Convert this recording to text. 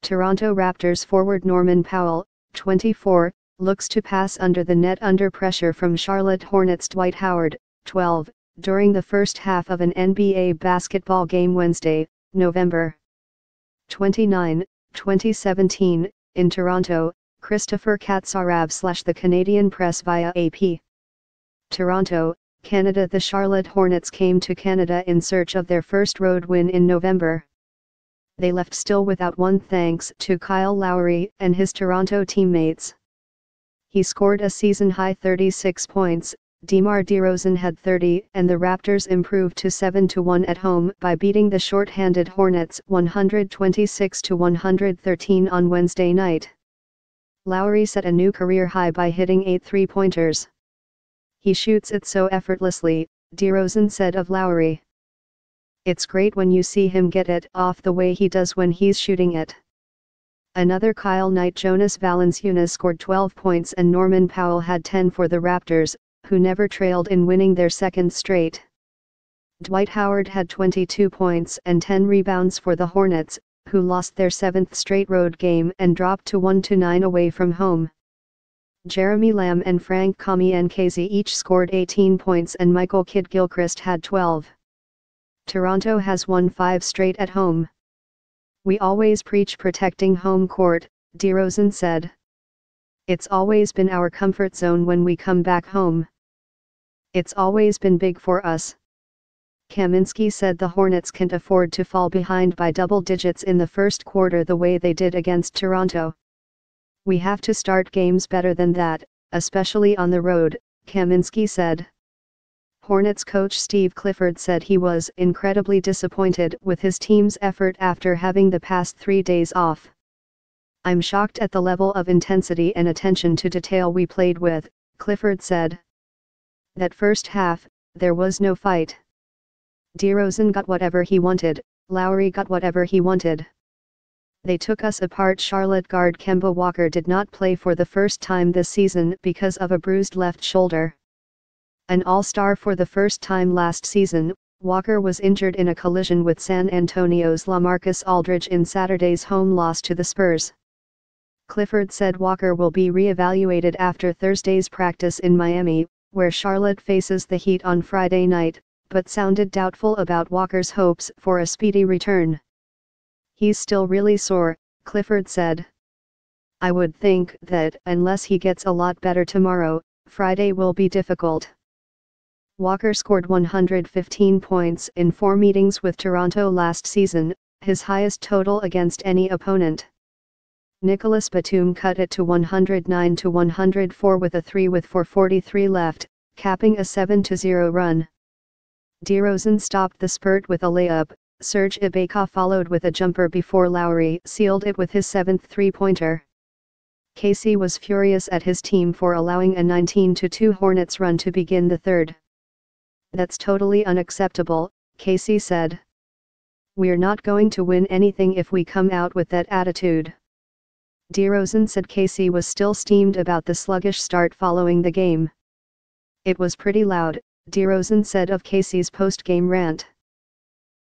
Toronto Raptors forward Norman Powell, 24, looks to pass under the net under pressure from Charlotte Hornets Dwight Howard, 12, during the first half of an NBA basketball game Wednesday, November 29, 2017, in Toronto, Christopher Katsarab / the Canadian Press via AP. Toronto, Canada. The Charlotte Hornets came to Canada in search of their first road win in November. They left still without one thanks to Kyle Lowry and his Toronto teammates. He scored a season-high 36 points, DeMar DeRozan had 30, and the Raptors improved to 7-1 at home by beating the short-handed Hornets 126-113 on Wednesday night. Lowry set a new career high by hitting 8 three-pointers. "He shoots it so effortlessly," DeRozan said of Lowry. "It's great when you see him get it off the way he does when he's shooting it." Another Kyle night. Jonas Valanciunas scored 12 points and Norman Powell had 10 for the Raptors, who never trailed in winning their second straight. Dwight Howard had 22 points and 10 rebounds for the Hornets, who lost their 7th straight road game and dropped to 1-9 away from home. Jeremy Lamb and Frank Kamienkazi each scored 18 points and Michael Kidd-Gilchrist had 12. Toronto has won 5 straight at home. "We always preach protecting home court," DeRozan said. "It's always been our comfort zone when we come back home. It's always been big for us." Kaminsky said the Hornets can't afford to fall behind by double digits in the first quarter the way they did against Toronto. "We have to start games better than that, especially on the road," Kaminsky said. Hornets coach Steve Clifford said he was incredibly disappointed with his team's effort after having the past 3 days off. "I'm shocked at the level of intensity and attention to detail we played with," Clifford said. "That first half, there was no fight. DeRozan got whatever he wanted, Lowry got whatever he wanted. They took us apart." Charlotte guard Kemba Walker did not play for the first time this season because of a bruised left shoulder. An all-star for the first time last season, Walker was injured in a collision with San Antonio's LaMarcus Aldridge in Saturday's home loss to the Spurs. Clifford said Walker will be re-evaluated after Thursday's practice in Miami, where Charlotte faces the Heat on Friday night, but sounded doubtful about Walker's hopes for a speedy return. "He's still really sore," Clifford said. "I would think that unless he gets a lot better tomorrow, Friday will be difficult." Walker scored 115 points in 4 meetings with Toronto last season, his highest total against any opponent. Nicholas Batum cut it to 109-104 with a 3 with 4:43 left, capping a 7-0 run. DeRozan stopped the spurt with a layup. Serge Ibaka followed with a jumper before Lowry sealed it with his 7th three-pointer. Casey was furious at his team for allowing a 19-2 Hornets run to begin the third. "That's totally unacceptable," Casey said. "We're not going to win anything if we come out with that attitude." DeRozan said Casey was still steamed about the sluggish start following the game. "It was pretty loud," DeRozan said of Casey's post-game rant.